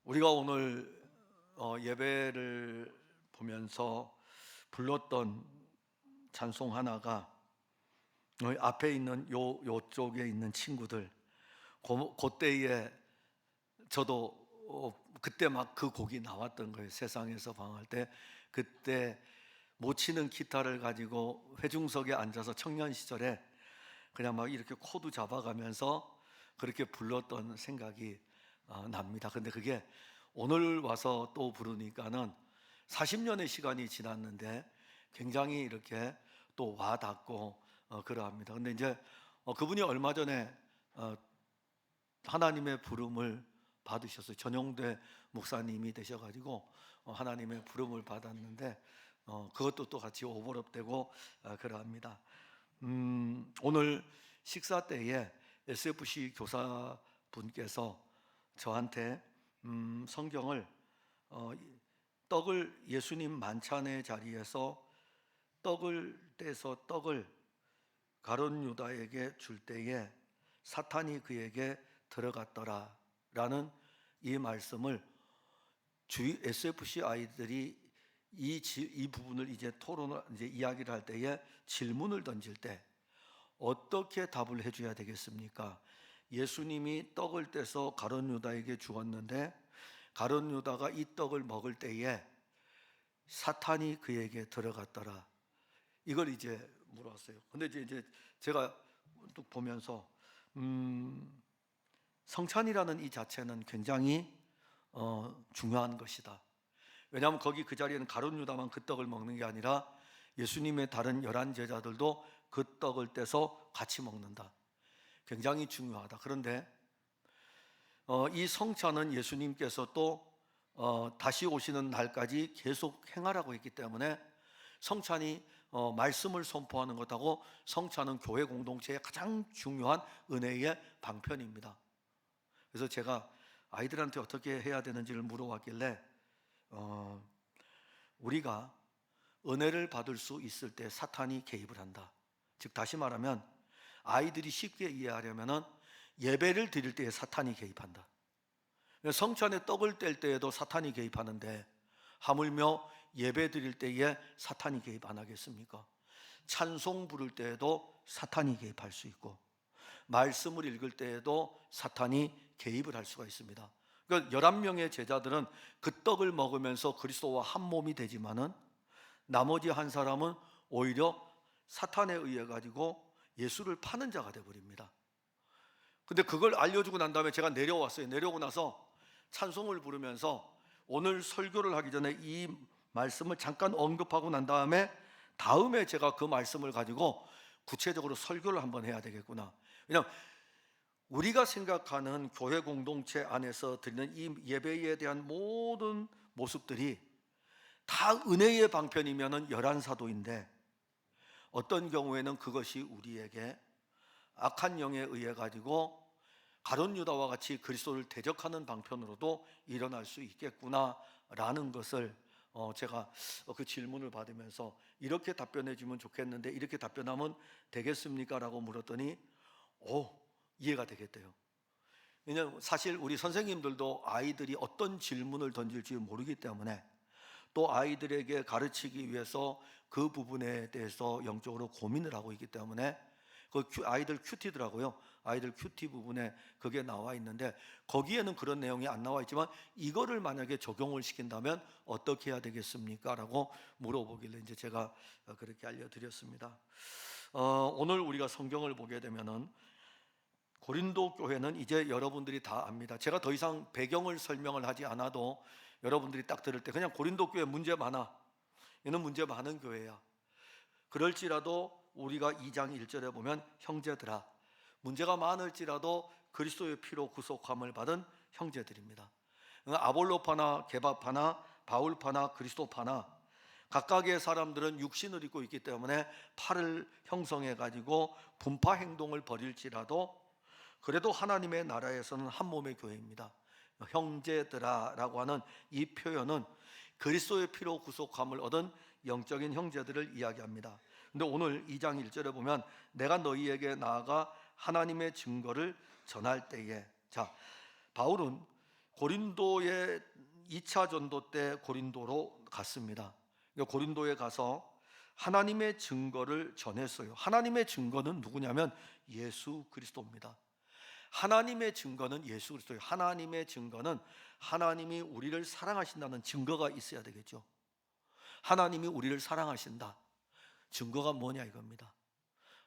우리가 오늘 예배를 보면서 불렀던 찬송 하나가 앞에 있는 요쪽에 있는 친구들, 그때에 저도 그때 막 그 곡이 나왔던 거예요. 세상에서 방황할 때. 그때 못 치는 기타를 가지고 회중석에 앉아서 청년 시절에 그냥 막 이렇게 코드 잡아가면서 그렇게 불렀던 생각이 납니다. 근데 그게 오늘 와서 또 부르니까는 40년의 시간이 지났는데 굉장히 이렇게 또 와닿고 그러합니다. 근데 이제 그분이 얼마 전에 하나님의 부름을 받으셨어요. 전용대 목사님이 되셔가지고 하나님의 부름을 받았는데 그것도 또 같이 오버랩되고 그러합니다. 오늘 식사 때에 SFC 교사분께서 저한테 성경을 떡을 예수님 만찬의 자리에서 떡을 떼서 떡을 가룟 유다에게 줄 때에 사탄이 그에게 들어갔더라 라는 이 말씀을 주위 SFC 아이들이 이 부분을 이제 토론을 이야기를 할 때에 질문을 던질 때 어떻게 답을 해줘야 되겠습니까? 예수님이 떡을 떼서 가룟 유다에게 주었는데 가룟 유다가 이 떡을 먹을 때에 사탄이 그에게 들어갔더라. 이걸 이제 물었어요. 근데 이제 제가 또 보면서 성찬이라는 이 자체는 굉장히 중요한 것이다. 왜냐하면 거기 그 자리에는 가룟 유다만 그 떡을 먹는 게 아니라 예수님의 다른 11 제자들도 그 떡을 떼서 같이 먹는다. 굉장히 중요하다. 그런데 이 성찬은 예수님께서 또 다시 오시는 날까지 계속 행하라고 했기 때문에 성찬이 말씀을 선포하는 것하고 성찬은 교회 공동체의 가장 중요한 은혜의 방편입니다. 그래서 제가 아이들한테 어떻게 해야 되는지를 물어봤길래 우리가 은혜를 받을 수 있을 때 사탄이 개입을 한다. 즉 다시 말하면 아이들이 쉽게 이해하려면 예배를 드릴 때에 사탄이 개입한다. 성찬에 떡을 뗄 때에도 사탄이 개입하는데 하물며 예배 드릴 때에 사탄이 개입 안 하겠습니까? 찬송 부를 때에도 사탄이 개입할 수 있고 말씀을 읽을 때에도 사탄이 개입을 할 수가 있습니다. 그러니까 11명의 제자들은 그 떡을 먹으면서 그리스도와 한 몸이 되지만은 나머지 한 사람은 오히려 사탄에 의해 가지고 예수를 파는 자가 되어버립니다. 근데 그걸 알려주고 난 다음에 제가 내려왔어요. 내려오고 나서 찬송을 부르면서 오늘 설교를 하기 전에 이 말씀을 잠깐 언급하고 난 다음에 제가 그 말씀을 가지고 구체적으로 설교를 한번 해야 되겠구나. 왜냐하면 우리가 생각하는 교회 공동체 안에서 드리는 이 예배에 대한 모든 모습들이 다 은혜의 방편이면 11사도인데 어떤 경우에는 그것이 우리에게 악한 영에 의해 가지고 가룟 유다와 같이 그리스도를 대적하는 방편으로도 일어날 수 있겠구나라는 것을 제가 그 질문을 받으면서 이렇게 답변해 주면 좋겠는데 이렇게 답변하면 되겠습니까? 라고 물었더니 이해가 되겠대요. 왜냐하면 사실 우리 선생님들도 아이들이 어떤 질문을 던질지 모르기 때문에 또 아이들에게 가르치기 위해서 그 부분에 대해서 영적으로 고민을 하고 있기 때문에 그 아이들 큐티더라고요. 아이들 큐티 부분에 그게 나와 있는데 거기에는 그런 내용이 안 나와 있지만 이거를 만약에 적용을 시킨다면 어떻게 해야 되겠습니까? 라고 물어보길래 이제 제가 그렇게 알려드렸습니다. 오늘 우리가 성경을 보게 되면은 고린도 교회는 이제 여러분들이 다 압니다. 제가 더 이상 배경을 설명을 하지 않아도 여러분들이 딱 들을 때 그냥 고린도 교회 문제 많아. 얘는 문제 많은 교회야. 그럴지라도 우리가 2장 1절에 보면 형제들아 문제가 많을지라도 그리스도의 피로 구속함을 받은 형제들입니다. 아볼로파나 게바파나 바울파나 그리스도파나 각각의 사람들은 육신을 입고 있기 때문에 팔을 형성해 가지고 분파 행동을 벌일지라도 그래도 하나님의 나라에서는 한 몸의 교회입니다. 형제들아 라고 하는 이 표현은 그리스도의 피로 구속함을 얻은 영적인 형제들을 이야기합니다. 근데 오늘 2장 1절에 보면 내가 너희에게 나아가 하나님의 증거를 전할 때에 바울은 고린도의 2차 전도 때 고린도로 갔습니다. 고린도에 가서 하나님의 증거를 전했어요. 하나님의 증거는 누구냐면 예수 그리스도입니다. 하나님의 증거는 예수 그리스도예요. 하나님의 증거는 하나님이 우리를 사랑하신다는 증거가 있어야 되겠죠. 하나님이 우리를 사랑하신다. 증거가 뭐냐 이겁니다.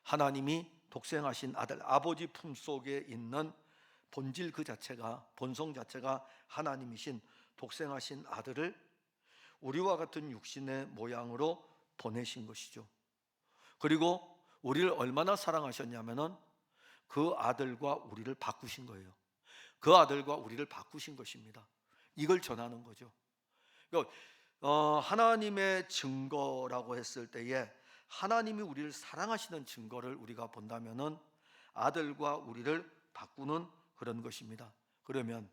하나님이 독생하신 아들, 아버지 품속에 있는 본질 그 자체가, 본성 자체가 하나님이신 독생하신 아들을 우리와 같은 육신의 모양으로 보내신 것이죠. 그리고 우리를 얼마나 사랑하셨냐면은 그 아들과 우리를 바꾸신 거예요. 그 아들과 우리를 바꾸신 것입니다. 이걸 전하는 거죠. 그러니까 하나님의 증거라고 했을 때에 하나님이 우리를 사랑하시는 증거를 우리가 본다면은 아들과 우리를 바꾸는 그런 것입니다. 그러면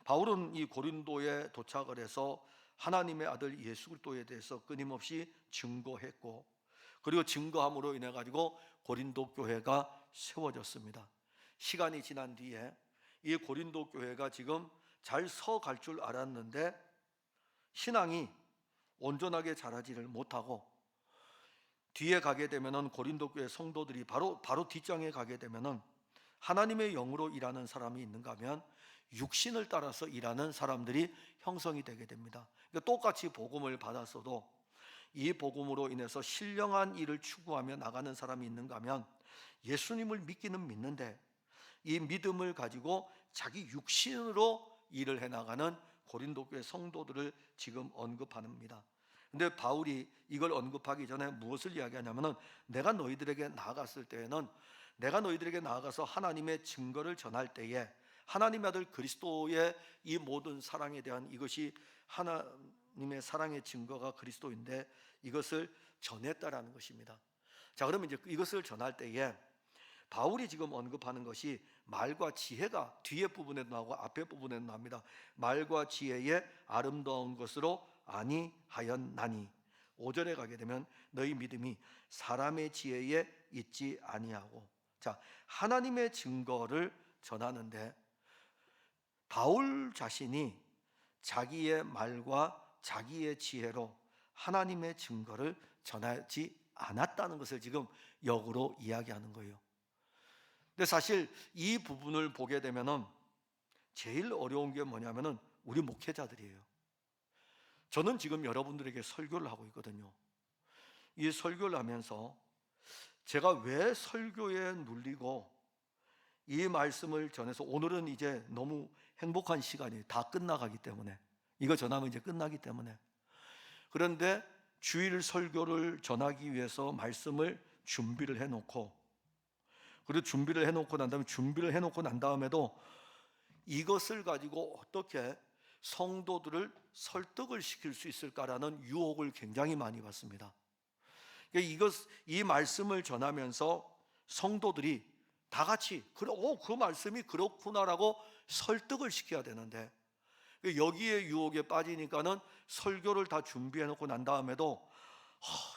바울은 이 고린도에 도착을 해서 하나님의 아들 예수 그리스도에 대해서 끊임없이 증거했고, 그리고 증거함으로 인해 가지고 고린도 교회가 세워졌습니다. 시간이 지난 뒤에 이 고린도 교회가 지금 잘 서갈 줄 알았는데 신앙이 온전하게 자라지를 못하고, 뒤에 가게 되면은 고린도 교회 성도들이 바로 뒷장에 가게 되면은 하나님의 영으로 일하는 사람이 있는가 하면 육신을 따라서 일하는 사람들이 형성이 되게 됩니다. 그러니까 똑같이 복음을 받았어도 이 복음으로 인해서 신령한 일을 추구하며 나가는 사람이 있는가 하면 예수님을 믿기는 믿는데 이 믿음을 가지고 자기 육신으로 일을 해나가는 고린도 교회 성도들을 지금 언급합니다. 근데 바울이 이걸 언급하기 전에 무엇을 이야기하냐면은 내가 너희들에게 나아갔을 때에는 내가 너희들에게 나아가서 하나님의 증거를 전할 때에 하나님의 아들 그리스도의 이 모든 사랑에 대한 이것이 하나님의 사랑의 증거가 그리스도인데 이것을 전했다라는 것입니다. 자, 그러면 이제 이것을 전할 때에 바울이 지금 언급하는 것이 말과 지혜가 뒤에 부분에도 나오고 앞에 부분에도 나옵니다. 말과 지혜의 아름다운 것으로 아니하였나니 5절에 가게 되면 너희 믿음이 사람의 지혜에 있지 아니하고, 자, 하나님의 증거를 전하는데 바울 자신이 자기의 말과 자기의 지혜로 하나님의 증거를 전하지 않았다는 것을 지금 역으로 이야기하는 거예요. 근데 사실 이 부분을 보게 되면은 제일 어려운 게 뭐냐면은 우리 목회자들이에요. 저는 지금 여러분들에게 설교를 하고 있거든요. 이 설교를 하면서 제가 왜 설교에 눌리고 이 말씀을 전해서 오늘은 이제 너무 행복한 시간이 다 끝나가기 때문에 이거 전하면 이제 끝나기 때문에, 그런데 주일 설교를 전하기 위해서 말씀을 준비를 해놓고, 그리고 준비를 해놓고 난 다음에도 이것을 가지고 어떻게 성도들을 설득을 시킬 수 있을까라는 유혹을 굉장히 많이 받습니다. 이 말씀을 전하면서 성도들이 다 같이 그 말씀이 그렇구나라고 설득을 시켜야 되는데 여기에 유혹에 빠지니까는 설교를 다 준비해 놓고 난 다음에도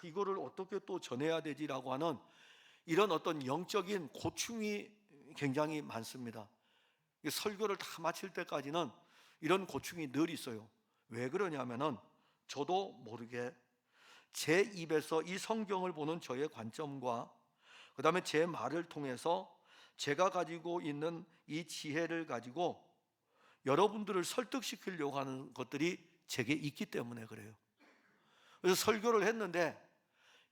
이거를 어떻게 또 전해야 되지라고 하는 이런 어떤 영적인 고충이 굉장히 많습니다. 설교를 다 마칠 때까지는 이런 고충이 늘 있어요. 왜 그러냐면은 저도 모르게 제 입에서 이 성경을 보는 저의 관점과 그 다음에 제 말을 통해서 제가 가지고 있는 이 지혜를 가지고 여러분들을 설득시키려고 하는 것들이 제게 있기 때문에 그래요. 그래서 설교를 했는데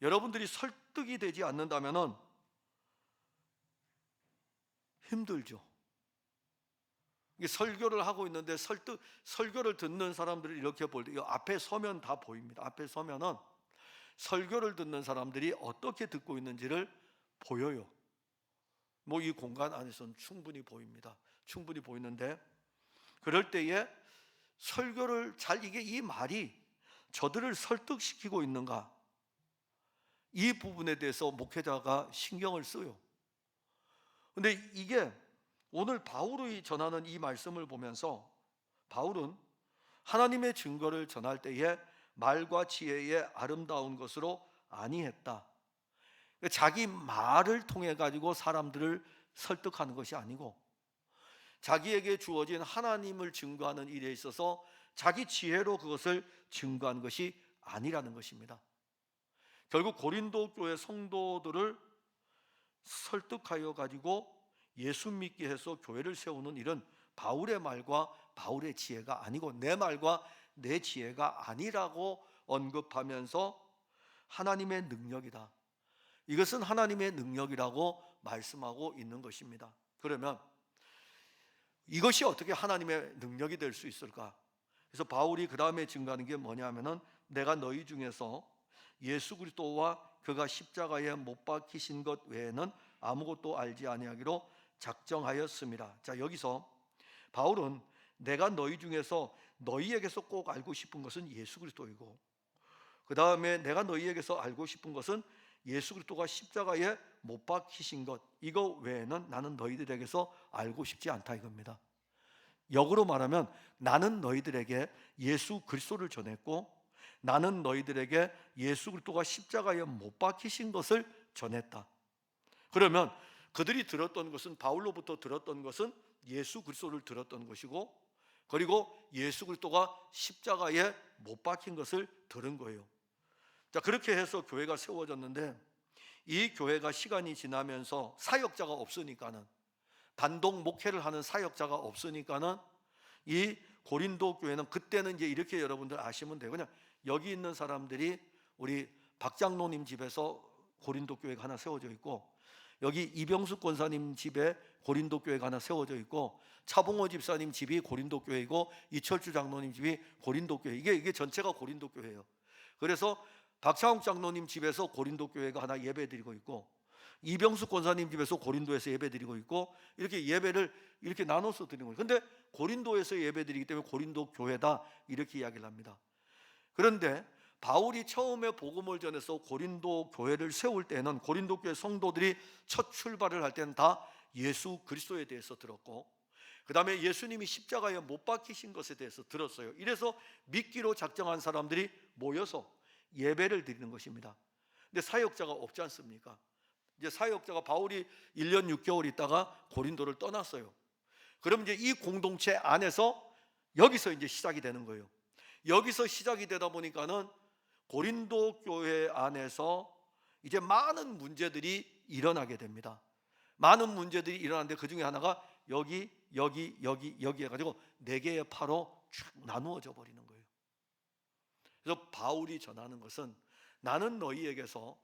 여러분들이 설득이 되지 않는다면은 힘들죠. 설교를 하고 있는데 설교를 듣는 사람들을 이렇게 볼 때 앞에 서면 다 보입니다. 앞에 서면은 설교를 듣는 사람들이 어떻게 듣고 있는지를 보여요. 뭐 이 공간 안에서는 충분히 보입니다. 충분히 보이는데 그럴 때에 설교를 이 말이 저들을 설득시키고 있는가, 이 부분에 대해서 목회자가 신경을 써요. 근데 이게 오늘 바울이 전하는 이 말씀을 보면서 바울은 하나님의 증거를 전할 때에 말과 지혜의 아름다운 것으로 아니했다. 자기 말을 통해 가지고 사람들을 설득하는 것이 아니고 자기에게 주어진 하나님을 증거하는 일에 있어서 자기 지혜로 그것을 증거한 것이 아니라는 것입니다. 결국 고린도 교회 성도들을 설득하여 가지고 예수 믿게 해서 교회를 세우는 일은 바울의 말과 바울의 지혜가 아니고 내 말과 내 지혜가 아니라고 언급하면서 하나님의 능력이다, 이것은 하나님의 능력이라고 말씀하고 있는 것입니다. 그러면 이것이 어떻게 하나님의 능력이 될 수 있을까? 그래서 바울이 그 다음에 증거하는 게 뭐냐면은 내가 너희 중에서 예수 그리스도와 그가 십자가에 못 박히신 것 외에는 아무것도 알지 아니하기로 작정하였습니다. 자, 여기서 바울은 내가 너희 중에서 너희에게서 꼭 알고 싶은 것은 예수 그리스도이고, 그 다음에 내가 너희에게서 알고 싶은 것은 예수 그리스도가 십자가에 못 박히신 것, 이거 외에는 나는 너희들에게서 알고 싶지 않다 이겁니다. 역으로 말하면 나는 너희들에게 예수 그리스도를 전했고 나는 너희들에게 예수 그리스도가 십자가에 못 박히신 것을 전했다. 그러면 그들이 들었던 것은, 바울로부터 들었던 것은 예수 그리스도를 들었던 것이고, 그리고 예수 그리스도가 십자가에 못 박힌 것을 들은 거예요. 자, 그렇게 해서 교회가 세워졌는데, 이 교회가 시간이 지나면서 사역자가 없으니까는, 단독 목회를 하는 사역자가 없으니까는 이 고린도 교회는, 그때는 이제 이렇게 여러분들 아시면 돼요. 그냥 여기 있는 사람들이 우리 박장로님 집에서 고린도 교회가 하나 세워져 있고, 여기 이병숙 권사님 집에 고린도 교회가 하나 세워져 있고, 차봉호 집사님 집이 고린도 교회이고, 이철주 장로님 집이 고린도 교회, 이게 전체가 고린도 교회예요. 그래서 박창욱 장로님 집에서 고린도 교회가 하나 예배드리고 있고, 이병숙 권사님 집에서 고린도에서 예배드리고 있고, 이렇게 예배를 이렇게 나눠서 드리는 거예요. 근데 고린도에서 예배드리기 때문에 고린도 교회다 이렇게 이야기를 합니다. 그런데 바울이 처음에 복음을 전해서 고린도 교회를 세울 때는, 고린도 교회 성도들이 첫 출발을 할 때는 다 예수 그리스도에 대해서 들었고, 그 다음에 예수님이 십자가에 못 박히신 것에 대해서 들었어요. 이래서 믿기로 작정한 사람들이 모여서 예배를 드리는 것입니다. 근데 사역자가 없지 않습니까? 이제 사역자가, 바울이 1년 6개월 있다가 고린도를 떠났어요. 그럼 이제 이 공동체 안에서 여기서 이제 시작이 되는 거예요. 여기서 시작이 되다 보니까는 고린도 교회 안에서 이제 많은 문제들이 일어나게 됩니다. 많은 문제들이 일어나는데 그 중에 하나가 여기 해가지고 4개의 파로 쫙 나누어져 버리는 거예요. 그래서 바울이 전하는 것은, 나는 너희에게서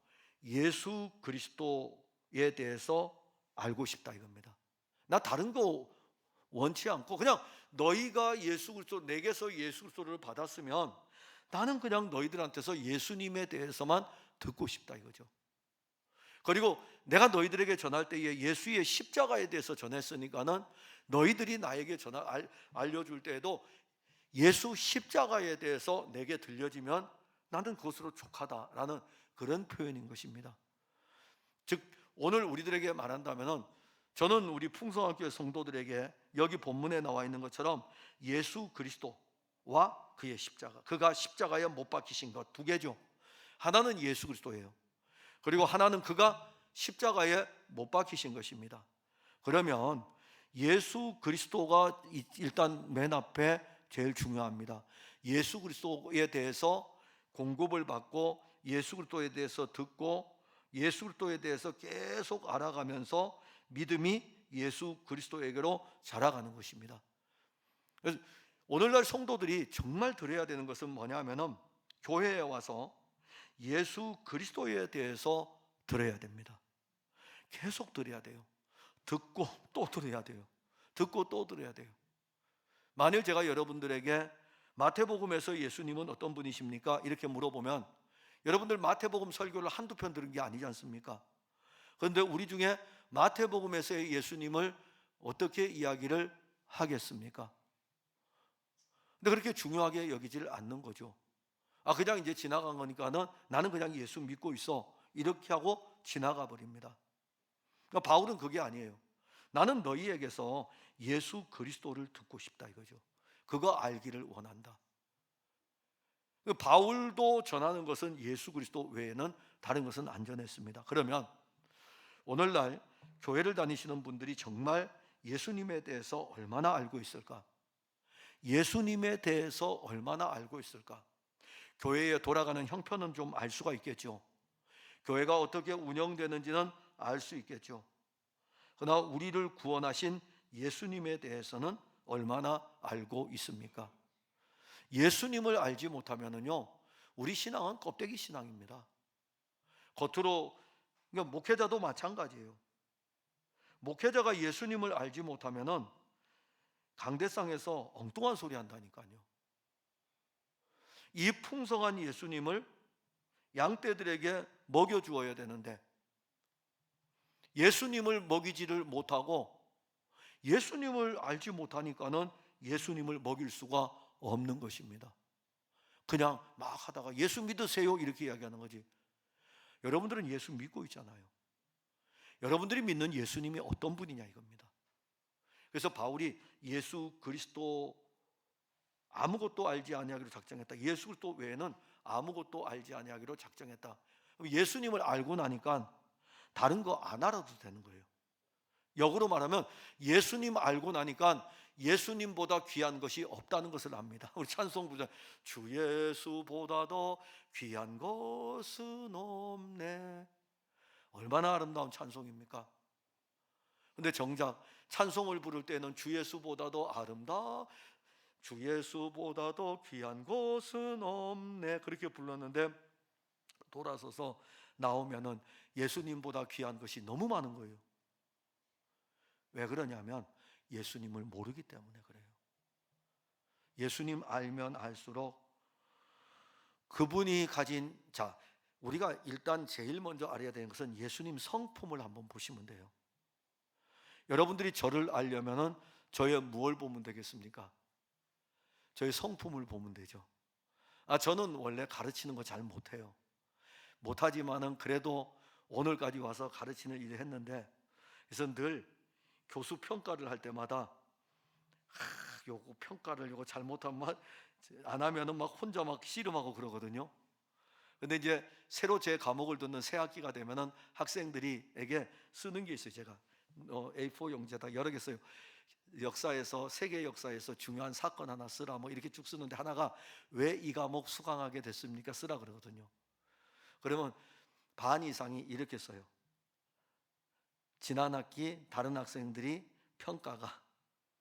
예수 그리스도에 대해서 알고 싶다 이겁니다. 나 다른 거 원치 않고 그냥 너희가 예수 그리스도, 내게서 예수 그리스도를 받았으면 나는 그냥 너희들한테서 예수님에 대해서만 듣고 싶다 이거죠. 그리고 내가 너희들에게 전할 때에 예수의 십자가에 대해서 전했으니까는 너희들이 나에게 알려줄 때에도 예수 십자가에 대해서 내게 들려지면 나는 그것으로 족하다라는 그런 표현인 것입니다. 즉 오늘 우리들에게 말한다면, 저는 우리 풍성학교의 성도들에게 여기 본문에 나와 있는 것처럼 예수 그리스도와 그의 십자가, 그가 십자가에 못 박히신 것 두 개죠. 하나는 예수 그리스도예요. 그리고 하나는 그가 십자가에 못 박히신 것입니다. 그러면 예수 그리스도가 일단 맨 앞에 제일 중요합니다. 예수 그리스도에 대해서 공급을 받고 예수 그리스도에 대해서 듣고 예수 그리스도에 대해서 계속 알아가면서 믿음이 예수 그리스도에게로 자라가는 것입니다. 그래서 오늘날 성도들이 정말 들어야 되는 것은 뭐냐면은, 교회에 와서 예수 그리스도에 대해서 들어야 됩니다. 계속 들어야 돼요. 듣고 또 들어야 돼요. 듣고 또 들어야 돼요. 만일 제가 여러분들에게 마태복음에서 예수님은 어떤 분이십니까? 이렇게 물어보면 여러분들 마태복음 설교를 한두 편 들은 게 아니지 않습니까? 그런데 우리 중에 마태복음에서의 예수님을 어떻게 이야기를 하겠습니까? 근데 그렇게 중요하게 여기질 않는 거죠. 그냥 이제 지나간 거니까는 나는 그냥 예수 믿고 있어, 이렇게 하고 지나가 버립니다. 그러니까 바울은 그게 아니에요. 나는 너희에게서 예수 그리스도를 듣고 싶다 이거죠. 그거 알기를 원한다. 바울도 전하는 것은 예수 그리스도 외에는 다른 것은 안 전했습니다. 그러면 오늘날 교회를 다니시는 분들이 정말 예수님에 대해서 얼마나 알고 있을까? 예수님에 대해서 얼마나 알고 있을까? 교회에 돌아가는 형편은 좀 알 수가 있겠죠. 교회가 어떻게 운영되는지는 알 수 있겠죠. 그러나 우리를 구원하신 예수님에 대해서는 얼마나 알고 있습니까? 예수님을 알지 못하면은요, 우리 신앙은 껍데기 신앙입니다. 겉으로, 그러니까 목회자도 마찬가지예요. 목회자가 예수님을 알지 못하면은 강대상에서 엉뚱한 소리 한다니까요. 이 풍성한 예수님을 양떼들에게 먹여주어야 되는데 예수님을 먹이지를 못하고 예수님을 알지 못하니까는 예수님을 먹일 수가 없는 것입니다. 그냥 막 하다가 예수 믿으세요 이렇게 이야기하는 거지. 여러분들은 예수 믿고 있잖아요. 여러분들이 믿는 예수님이 어떤 분이냐 이겁니다. 그래서 바울이 예수 그리스도 아무것도 알지 아니하기로 작정했다. 예수 그리스도 외에는 아무것도 알지 아니하기로 작정했다. 예수님을 알고 나니까 다른 거 안 알아도 되는 거예요. 역으로 말하면 예수님 알고 나니까 예수님보다 귀한 것이 없다는 것을 압니다. 우리 찬송 부르자. 주 예수보다도 귀한 것은 없네. 얼마나 아름다운 찬송입니까? 근데 정작 찬송을 부를 때는 주 예수보다도 아름다, 주 예수보다도 귀한 것은 없네 그렇게 불렀는데 돌아서서 나오면은 예수님보다 귀한 것이 너무 많은 거예요. 왜 그러냐면 예수님을 모르기 때문에 그래요. 예수님 알면 알수록 그분이 가진, 자, 우리가 일단 제일 먼저 알아야 되는 것은 예수님 성품을 한번 보시면 돼요. 여러분들이 저를 알려면은 저의 무엇을 보면 되겠습니까? 저의 성품을 보면 되죠. 저는 원래 가르치는 거 잘 못해요. 못하지만은 그래도 오늘까지 와서 가르치는 일을 했는데, 그래서 늘 교수 평가를 할 때마다 요거 평가를 요거 잘못하면 안 하면은 막 혼자 막 씨름하고 그러거든요. 근데 이제 새로 제 과목을 듣는 새 학기가 되면은 학생들이에게 쓰는 게 있어요. 제가 A4 용지에다 여러 개 써요. 역사에서, 세계 역사에서 중요한 사건 하나 쓰라 뭐 이렇게 쭉 쓰는데 하나가 왜 이 과목 수강하게 됐습니까? 쓰라 그러거든요. 그러면 반 이상이 이렇게 써요. 지난 학기 다른 학생들이 평가가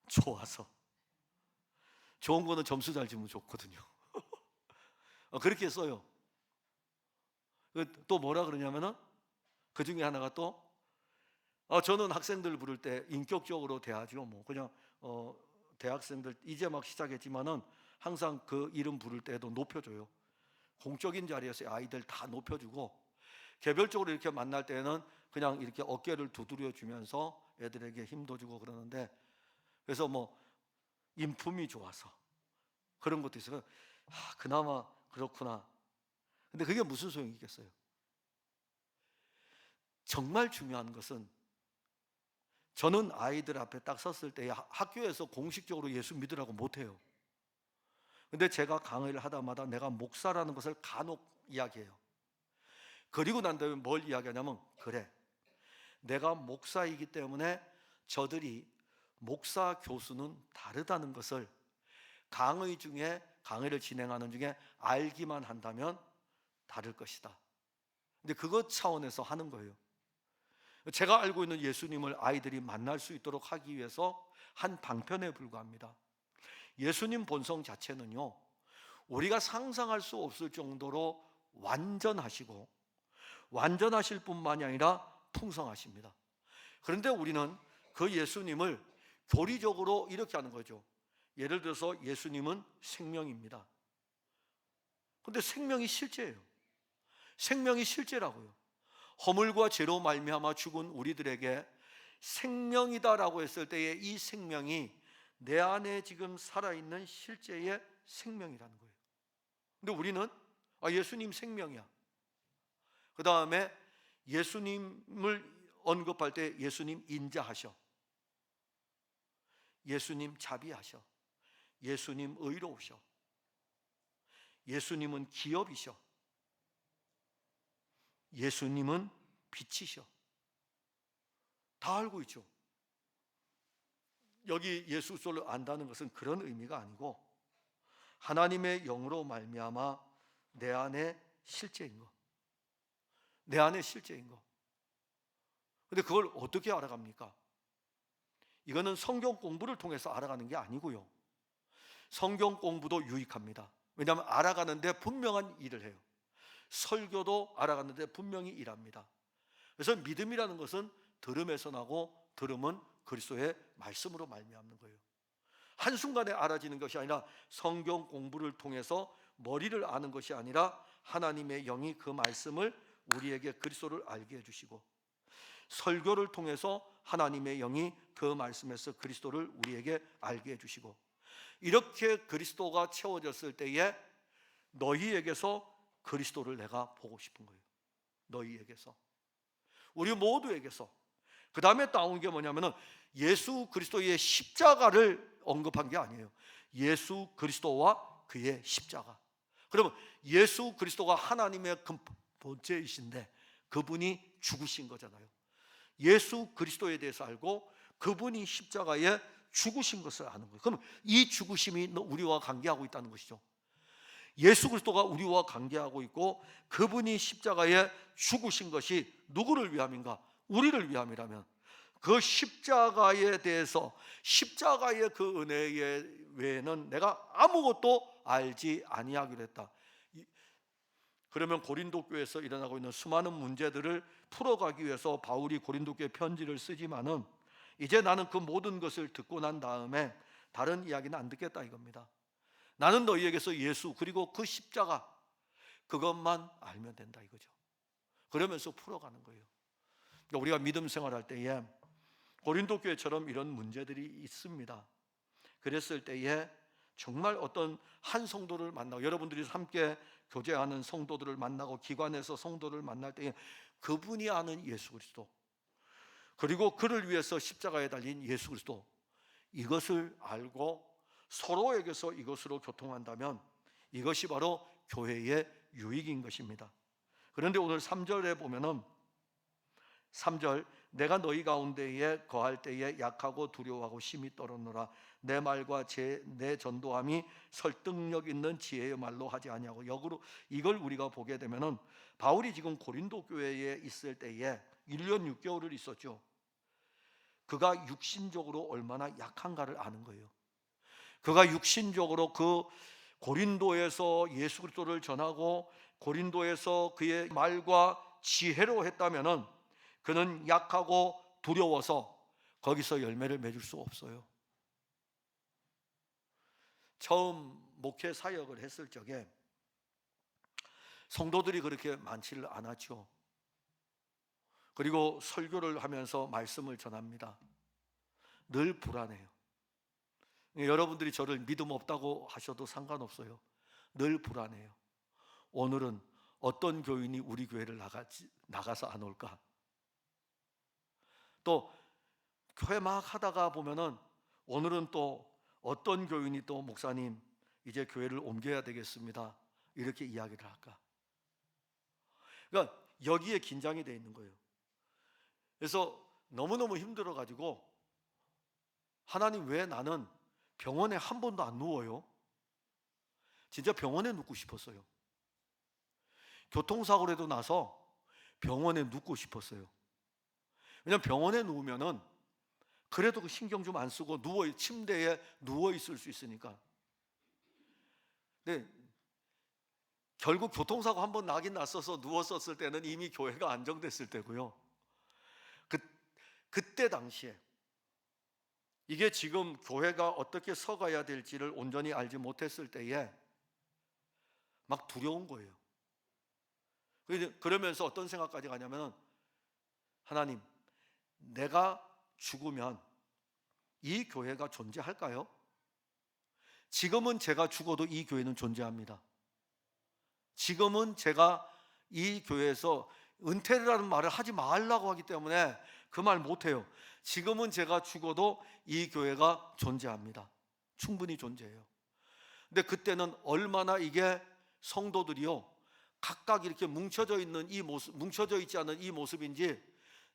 좋아서. 좋은 거는 점수 잘 주면 좋거든요. 그렇게 써요. 또 뭐라 그러냐면은 그 중에 하나가 또 저는 학생들 부를 때 인격적으로 대하죠. 뭐 그냥 대학생들 이제 막 시작했지만은 항상 그 이름 부를 때도 높여줘요. 공적인 자리에서 아이들 다 높여주고 개별적으로 이렇게 만날 때는 그냥 이렇게 어깨를 두드려 주면서 애들에게 힘도 주고 그러는데, 그래서 뭐 인품이 좋아서 그런 것도 있어요. 그나마 그렇구나. 근데 그게 무슨 소용이 있겠어요? 정말 중요한 것은 저는 아이들 앞에 딱 섰을 때 학교에서 공식적으로 예수 믿으라고 못해요. 근데 제가 강의를 하다마다 내가 목사라는 것을 간혹 이야기해요. 그리고 난 다음에 뭘 이야기하냐면, 그래, 내가 목사이기 때문에 저들이 목사 교수는 다르다는 것을 강의 중에, 강의를 진행하는 중에 알기만 한다면 다를 것이다. 근데 그것 차원에서 하는 거예요. 제가 알고 있는 예수님을 아이들이 만날 수 있도록 하기 위해서 한 방편에 불과합니다. 예수님 본성 자체는요, 우리가 상상할 수 없을 정도로 완전하시고 완전하실 뿐만이 아니라 풍성하십니다. 그런데 우리는 그 예수님을 교리적으로 이렇게 하는 거죠. 예를 들어서 예수님은 생명입니다. 근데 생명이 실제예요. 생명이 실제라고요. 허물과 죄로 말미암아 죽은 우리들에게 생명이다라고 했을 때에 이 생명이 내 안에 지금 살아있는 실제의 생명이라는 거예요. 근데 우리는 예수님 생명이야. 그 다음에 예수님을 언급할 때 예수님 인자하셔, 예수님 자비하셔, 예수님 의로우셔, 예수님은 기업이셔, 예수님은 빛이셔. 다 알고 있죠. 여기 예수 그리스도를 안다는 것은 그런 의미가 아니고 하나님의 영으로 말미암아 내 안에 실제인 거, 내 안에 실제인 거. 근데 그걸 어떻게 알아갑니까? 이거는 성경 공부를 통해서 알아가는 게 아니고요, 성경 공부도 유익합니다. 왜냐하면 알아가는데 분명한 일을 해요. 설교도 알아가는데 분명히 일합니다. 그래서 믿음이라는 것은 들음에서 나고 들음은 그리스도의 말씀으로 말미암는 거예요. 한순간에 알아지는 것이 아니라 성경 공부를 통해서 머리를 아는 것이 아니라 하나님의 영이 그 말씀을 우리에게 그리스도를 알게 해주시고, 설교를 통해서 하나님의 영이 그 말씀에서 그리스도를 우리에게 알게 해주시고, 이렇게 그리스도가 채워졌을 때에 너희에게서 그리스도를 내가 보고 싶은 거예요. 너희에게서, 우리 모두에게서. 그 다음에 나온 게 뭐냐면은 예수 그리스도의 십자가를 언급한 게 아니에요. 예수 그리스도와 그의 십자가. 그러면 예수 그리스도가 하나님의 본체이신데 그분이 죽으신 거잖아요. 예수 그리스도에 대해서 알고 그분이 십자가에 죽으신 것을 아는 거예요. 그럼 이 죽으심이 우리와 관계하고 있다는 것이죠. 예수 그리스도가 우리와 관계하고 있고 그분이 십자가에 죽으신 것이 누구를 위함인가? 우리를 위함이라면 그 십자가에 대해서, 십자가의 그 은혜 외에는 내가 아무것도 알지 아니하기로 했다. 그러면 고린도 교회에서 일어나고 있는 수많은 문제들을 풀어가기 위해서 바울이 고린도 교회 편지를 쓰지만은 이제 나는 그 모든 것을 듣고 난 다음에 다른 이야기는 안 듣겠다 이겁니다. 나는 너희에게서 예수 그리고 그 십자가 그것만 알면 된다 이거죠. 그러면서 풀어가는 거예요. 그러니까 우리가 믿음 생활할 때에 고린도 교회처럼 이런 문제들이 있습니다. 그랬을 때에 정말 어떤 한 성도를 만나고, 여러분들이 함께 교제하는 성도들을 만나고 기관에서 성도를 만날 때에 그분이 아는 예수 그리스도, 그리고 그를 위해서 십자가에 달린 예수 그리스도, 이것을 알고 서로에게서 이것으로 교통한다면 이것이 바로 교회의 유익인 것입니다. 그런데 오늘 3절에 보면은 3절, 내가 너희 가운데에 거할 때에 약하고 두려워하고 심히 떨었노라. 내 말과 내 전도함이 설득력 있는 지혜의 말로 하지 아니하고. 역으로 이걸 우리가 보게 되면은 바울이 지금 고린도 교회에 있을 때에 1년 6개월을 있었죠. 그가 육신적으로 얼마나 약한가를 아는 거예요. 그가 육신적으로 그 고린도에서 예수 그리스도를 전하고 고린도에서 그의 말과 지혜로 했다면은 그는 약하고 두려워서 거기서 열매를 맺을 수 없어요. 처음 목회 사역을 했을 적에 성도들이 그렇게 많지를 않았죠. 그리고 설교를 하면서 말씀을 전합니다. 늘 불안해요. 여러분들이 저를 믿음 없다고 하셔도 상관없어요. 늘 불안해요. 오늘은 어떤 교인이 우리 교회를 나가서 안 올까? 또 교회 막 하다가 보면은 오늘은 또 어떤 교인이 또 목사님 이제 교회를 옮겨야 되겠습니다 이렇게 이야기를 할까? 그러니까 여기에 긴장이 돼 있는 거예요. 그래서 너무너무 힘들어 가지고 하나님 왜 나는 병원에 한 번도 안 누워요? 진짜 병원에 눕고 싶었어요. 교통사고라도 나서 병원에 눕고 싶었어요. 왜냐하면 병원에 누우면은 그래도 그 신경 좀 안 쓰고 침대에 누워 있을 수 있으니까. 근데 결국 교통사고 한 번 나긴 났어서 누웠었을 때는 이미 교회가 안정됐을 때고요. 그때 당시에 이게 지금 교회가 어떻게 서가야 될지를 온전히 알지 못했을 때에 막 두려운 거예요. 그러면서 어떤 생각까지 가냐면, 하나님, 내가 죽으면 이 교회가 존재할까요? 지금은 제가 죽어도 이 교회는 존재합니다. 지금은 제가 이 교회에서 은퇴라는 말을 하지 말라고 하기 때문에 그 말 못해요. 지금은 제가 죽어도 이 교회가 존재합니다. 충분히 존재해요. 근데 그때는 얼마나 이게 성도들이요 각각 이렇게 뭉쳐져 있는 이 모습, 뭉쳐져 있지 않은 이 모습인지,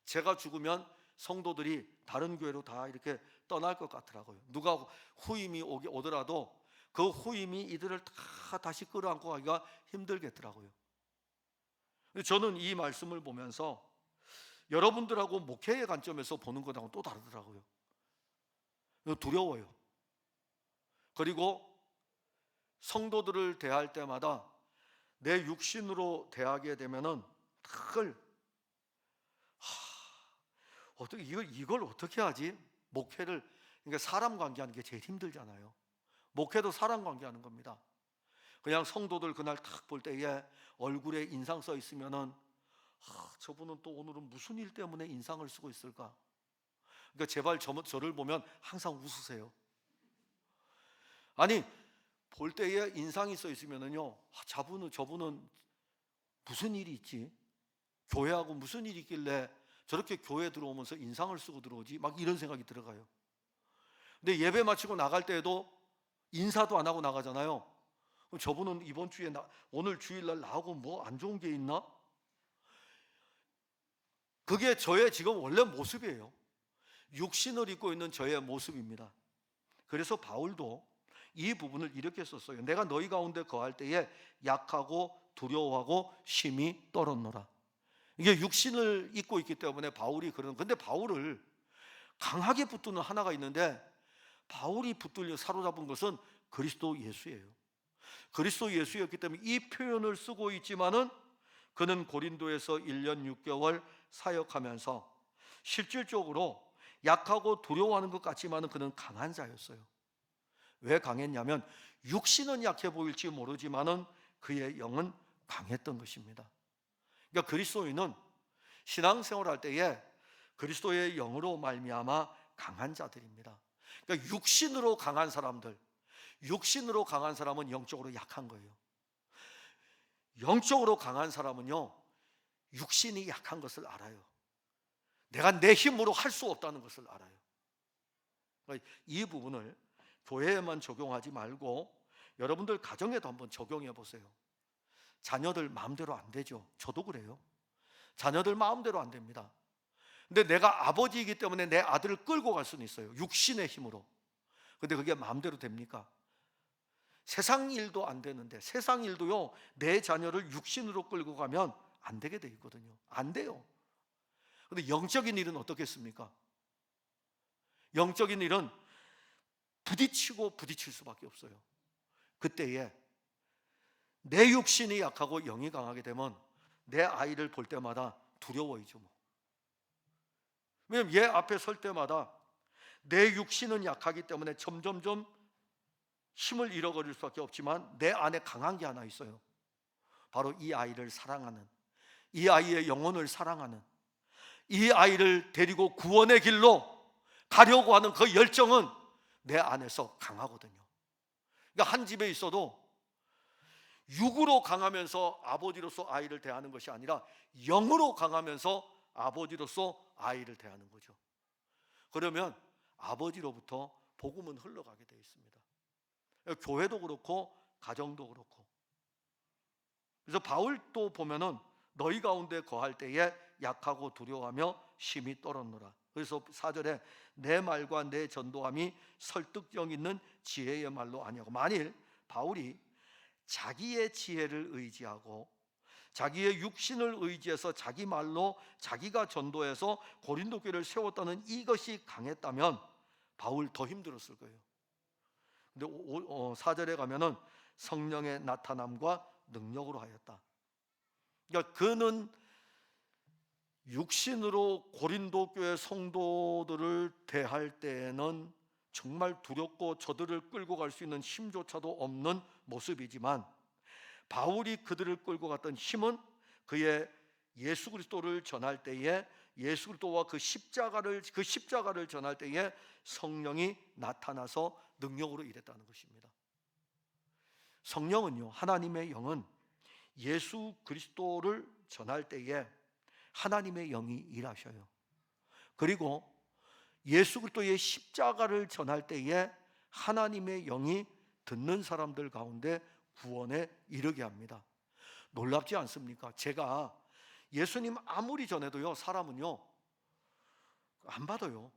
제가 죽으면 성도들이 다른 교회로 다 이렇게 떠날 것 같더라고요. 누가 후임이 오더라도 그 후임이 이들을 다 다시 끌어안고 가기가 힘들겠더라고요. 저는 이 말씀을 보면서 여러분들하고 목회의 관점에서 보는 것하고 또 다르더라고요. 두려워요. 그리고 성도들을 대할 때마다 내 육신으로 대하게 되면은 그걸 어떻게 이걸 어떻게 하지? 목회를, 그러니까 사람 관계하는 게 제일 힘들잖아요. 목회도 사람 관계하는 겁니다. 그냥 성도들 그날 딱 볼 때에 얼굴에 인상 써 있으면은 저분은 또 오늘은 무슨 일 때문에 인상을 쓰고 있을까? 그러니까 제발 저를 보면 항상 웃으세요. 아니, 볼 때에 인상이 써 있으면은요, 저분은 무슨 일이 있지? 교회하고 무슨 일이 있길래 저렇게 교회 들어오면서 인상을 쓰고 들어오지? 막 이런 생각이 들어가요. 근데 예배 마치고 나갈 때에도 인사도 안 하고 나가잖아요. 그럼 저분은 이번 주에 오늘 주일날 나하고 뭐 안 좋은 게 있나? 그게 저의 지금 원래 모습이에요. 육신을 입고 있는 저의 모습입니다. 그래서 바울도 이 부분을 이렇게 썼어요. 내가 너희 가운데 거할 때에 약하고 두려워하고 심히 떨었노라. 이게 육신을 입고 있기 때문에 바울이 근데 바울을 강하게 붙드는 하나가 있는데, 바울이 붙들려 사로잡은 것은 그리스도 예수예요. 그리스도 예수였기 때문에 이 표현을 쓰고 있지만은 그는 고린도에서 1년 6개월 사역하면서 실질적으로 약하고 두려워하는 것 같지만은 그는 강한 자였어요. 왜 강했냐면 육신은 약해 보일지 모르지만은 그의 영은 강했던 것입니다. 그러니까 그리스도인은 신앙생활할 때에 그리스도의 영으로 말미암아 강한 자들입니다. 그러니까 육신으로 강한 사람은 영적으로 약한 거예요. 영적으로 강한 사람은요, 육신이 약한 것을 알아요. 내가 내 힘으로 할 수 없다는 것을 알아요. 그러니까 이 부분을 교회에만 적용하지 말고 여러분들 가정에도 한번 적용해 보세요. 자녀들 마음대로 안 되죠. 저도 그래요. 자녀들 마음대로 안 됩니다. 근데 내가 아버지이기 때문에 내 아들을 끌고 갈 수는 있어요. 육신의 힘으로. 근데 그게 마음대로 됩니까? 세상 일도 안 되는데, 세상 일도요, 내 자녀를 육신으로 끌고 가면 안 되게 돼 있거든요. 안 돼요. 근데 영적인 일은 어떻겠습니까? 영적인 일은 부딪히고 부딪힐 수밖에 없어요. 그때에 내 육신이 약하고 영이 강하게 되면 내 아이를 볼 때마다 두려워이죠. 왜냐면 얘 앞에 설 때마다 내 육신은 약하기 때문에 점점점 힘을 잃어버릴 수밖에 없지만 내 안에 강한 게 하나 있어요. 바로 이 아이를 사랑하는, 이 아이의 영혼을 사랑하는, 이 아이를 데리고 구원의 길로 가려고 하는 그 열정은 내 안에서 강하거든요. 그러니까 한 집에 있어도 육으로 강하면서 아버지로서 아이를 대하는 것이 아니라 영으로 강하면서 아버지로서 아이를 대하는 거죠. 그러면 아버지로부터 복음은 흘러가게 되어 있습니다. 교회도 그렇고 가정도 그렇고. 그래서 바울도 보면은 너희 가운데 거할 때에 약하고 두려워하며 심히 떨었노라. 그래서 4절에 내 말과 내 전도함이 설득력 있는 지혜의 말로 아니하고, 만일 바울이 자기의 지혜를 의지하고 자기의 육신을 의지해서 자기 말로 자기가 전도해서 고린도 교회를 세웠다는 이것이 강했다면 바울 더 힘들었을 거예요. 근데 4절에 가면은 성령의 나타남과 능력으로 하였다. 그러니까 그는 육신으로 고린도 교회 성도들을 대할 때에는 정말 두렵고 저들을 끌고 갈 수 있는 힘조차도 없는 모습이지만, 바울이 그들을 끌고 갔던 힘은 그의 예수 그리스도를 전할 때에, 예수 그리스도와 그 십자가를 전할 때에 성령이 나타나서 능력으로 일했다는 것입니다. 성령은요, 하나님의 영은 예수 그리스도를 전할 때에 하나님의 영이 일하셔요. 그리고 예수 그리스도의 십자가를 전할 때에 하나님의 영이 듣는 사람들 가운데 구원에 이르게 합니다. 놀랍지 않습니까? 제가 예수님 아무리 전해도요, 사람은요 안 받아요.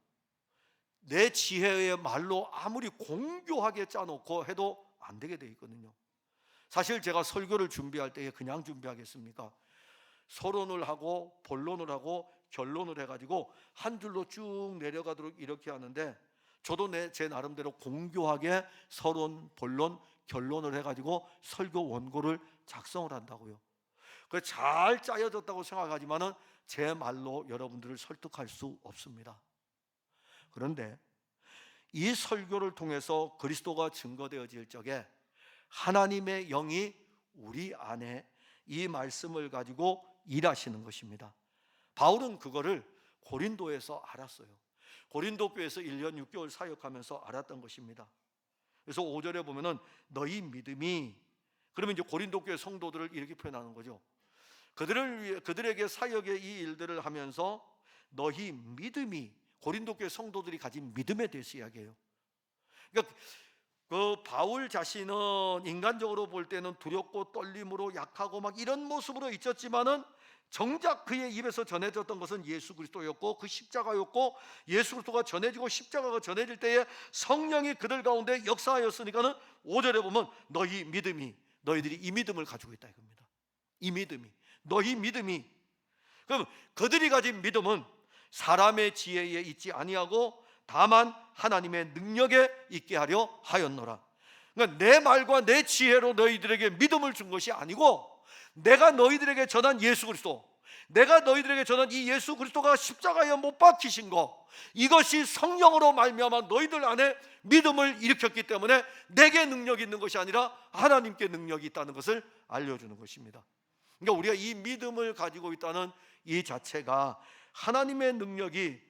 내 지혜의 말로 아무리 공교하게 짜놓고 해도 안 되게 돼 있거든요. 사실 제가 설교를 준비할 때 그냥 준비하겠습니까? 서론을 하고 본론을 하고 결론을 해가지고 한 줄로 쭉 내려가도록 이렇게 하는데, 저도 제 나름대로 공교하게 서론, 본론, 결론을 해가지고 설교 원고를 작성을 한다고요. 그 잘 짜여졌다고 생각하지만은 제 말로 여러분들을 설득할 수 없습니다. 그런데 이 설교를 통해서 그리스도가 증거되어질 적에 하나님의 영이 우리 안에 이 말씀을 가지고 일하시는 것입니다. 바울은 그거를 고린도에서 알았어요. 고린도 교회에서 1년 6개월 사역하면서 알았던 것입니다. 그래서 5절에 보면은 너희 믿음이, 그러면 이제 고린도 교회 성도들을 이렇게 표현하는 거죠. 그들에게 사역의 이 일들을 하면서 너희 믿음이, 고린도 교회 성도들이 가진 믿음에 대해서 이야기해요. 그러니까 그 바울 자신은 인간적으로 볼 때는 두렵고 떨림으로 약하고 막 이런 모습으로 있었지만은 정작 그의 입에서 전해졌던 것은 예수 그리스도였고 그 십자가였고, 예수 그리스도가 전해지고 십자가가 전해질 때에 성령이 그들 가운데 역사하였으니까는 5절에 보면 너희 믿음이, 너희들이 이 믿음을 가지고 있다 이겁니다. 이 믿음이, 너희 믿음이. 그럼 그들이 가진 믿음은 사람의 지혜에 있지 아니하고 다만 하나님의 능력에 있게 하려 하였노라. 그러니까 내 말과 내 지혜로 너희들에게 믿음을 준 것이 아니고, 내가 너희들에게 전한 예수 그리스도, 내가 너희들에게 전한 이 예수 그리스도가 십자가에 못 박히신 것, 이것이 성령으로 말미암아 너희들 안에 믿음을 일으켰기 때문에 내게 능력이 있는 것이 아니라 하나님께 능력이 있다는 것을 알려주는 것입니다. 그러니까 우리가 이 믿음을 가지고 있다는 이 자체가 하나님의 능력이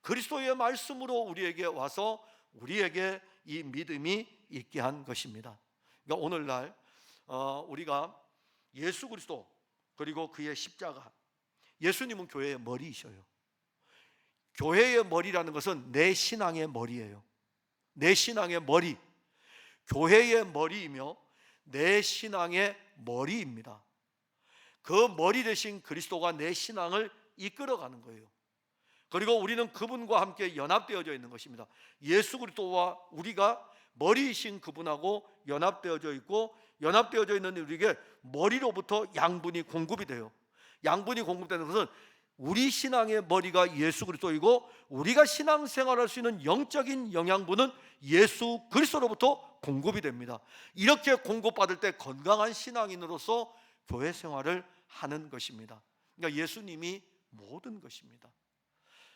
그리스도의 말씀으로 우리에게 와서 우리에게 이 믿음이 있게 한 것입니다. 그러니까 오늘날 우리가 예수 그리스도 그리고 그의 십자가, 예수님은 교회의 머리이셔요. 교회의 머리라는 것은 내 신앙의 머리예요. 내 신앙의 머리, 교회의 머리이며 내 신앙의 머리입니다. 그 머리 대신 그리스도가 내 신앙을 이끌어가는 거예요. 그리고 우리는 그분과 함께 연합되어져 있는 것입니다. 예수 그리스도와 우리가 머리이신 그분하고 연합되어져 있고, 연합되어져 있는 우리에게 머리로부터 양분이 공급이 돼요. 양분이 공급되는 것은 우리 신앙의 머리가 예수 그리스도이고, 우리가 신앙생활할 수 있는 영적인 영양분은 예수 그리스도로부터 공급이 됩니다. 이렇게 공급받을 때 건강한 신앙인으로서 교회 생활을 하는 것입니다. 그러니까 예수님이 모든 것입니다.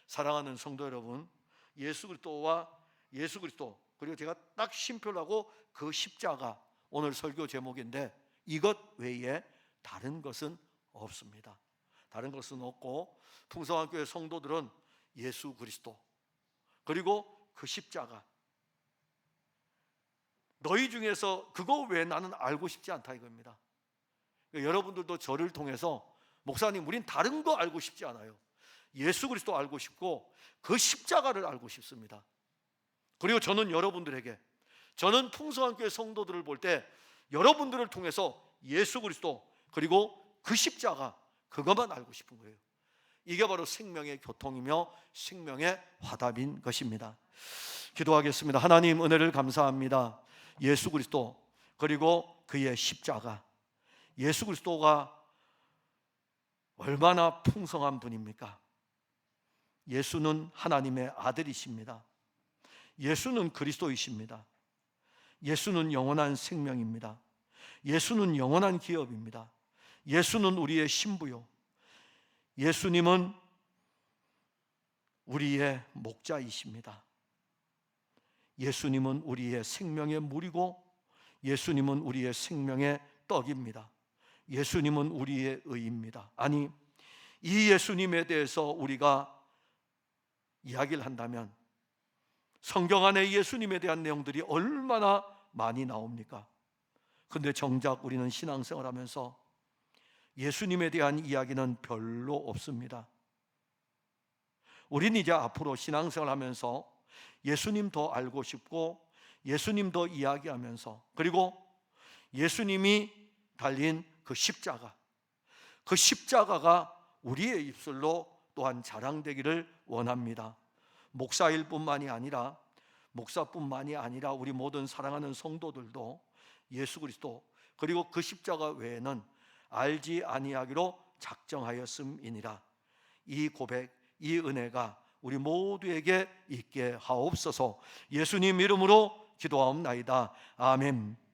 사랑하는 성도 여러분, 예수 그리스도와 예수 그리스도, 그리고 제가 딱 쉼표를 하고 그 십자가, 오늘 설교 제목인데 이것 외에 다른 것은 없습니다. 다른 것은 없고, 풍성한 교회 성도들은 예수 그리스도 그리고 그 십자가, 너희 중에서 그거 외에 나는 알고 싶지 않다 이겁니다. 그러니까 여러분들도 저를 통해서 목사님 우린 다른 거 알고 싶지 않아요. 예수 그리스도 알고 싶고 그 십자가를 알고 싶습니다. 그리고 저는 여러분들에게, 저는 풍성한 교회 성도들을 볼 때 여러분들을 통해서 예수 그리스도 그리고 그 십자가, 그것만 알고 싶은 거예요. 이게 바로 생명의 교통이며 생명의 화답인 것입니다. 기도하겠습니다. 하나님 은혜를 감사합니다. 예수 그리스도 그리고 그의 십자가, 예수 그리스도가 얼마나 풍성한 분입니까? 예수는 하나님의 아들이십니다. 예수는 그리스도이십니다. 예수는 영원한 생명입니다. 예수는 영원한 기업입니다. 예수는 우리의 신부요, 예수님은 우리의 목자이십니다. 예수님은 우리의 생명의 물이고 예수님은 우리의 생명의 떡입니다. 예수님은 우리의 의입니다. 아니, 이 예수님에 대해서 우리가 이야기를 한다면 성경 안에 예수님에 대한 내용들이 얼마나 많이 나옵니까? 근데 정작 우리는 신앙생활하면서 예수님에 대한 이야기는 별로 없습니다. 우리는 이제 앞으로 신앙생활하면서 예수님 더 알고 싶고 예수님 더 이야기하면서, 그리고 예수님이 달린 그 십자가, 그 십자가가 우리의 입술로 또한 자랑되기를 원합니다. 목사뿐만이 아니라 우리 모든 사랑하는 성도들도 예수 그리스도 그리고 그 십자가 외에는 알지 아니하기로 작정하였음이니라. 이 고백, 이 은혜가 우리 모두에게 있게 하옵소서. 예수님 이름으로 기도하옵나이다. 아멘.